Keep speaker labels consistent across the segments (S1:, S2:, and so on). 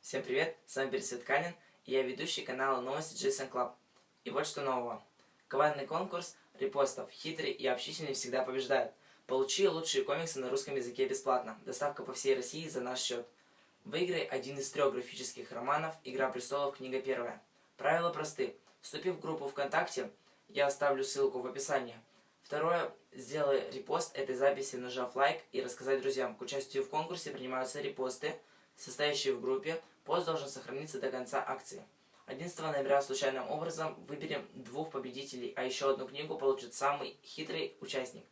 S1: Всем привет, с вами Пересвет Канин, и я ведущий канала Новости JSON Club. И вот что нового. Коварный конкурс репостов, хитрый и общительный всегда побеждает. Получи лучшие комиксы на русском языке бесплатно. Доставка по всей России за наш счет. Выиграй один из 3 графических романов «Игра престолов. Книга первая». Правила просты. Вступив в группу ВКонтакте, я оставлю ссылку в описании. Второе. Сделай репост этой записи, нажав лайк, и рассказать друзьям. К участию в конкурсе принимаются репосты, состоящие в группе. Пост должен сохраниться до конца акции. 11 ноября случайным образом выберем 2 победителей, а еще одну книгу получит самый хитрый участник,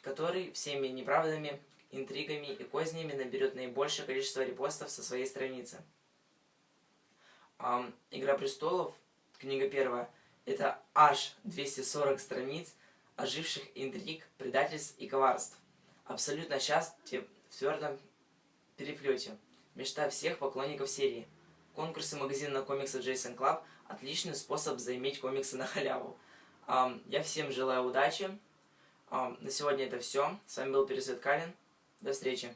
S1: который всеми неправдами, интригами и кознями наберет наибольшее количество репостов со своей страницы. «Игра престолов», книга первая, это аж 240 страниц оживших интриг, предательств и коварств. Абсолютно счастье в твердом переплете. Мечта всех поклонников серии. Конкурсы магазина комиксов JSON Club – отличный способ заиметь комиксы на халяву. Я всем желаю удачи. На сегодня это все. С вами был Пересвет Канин. До встречи.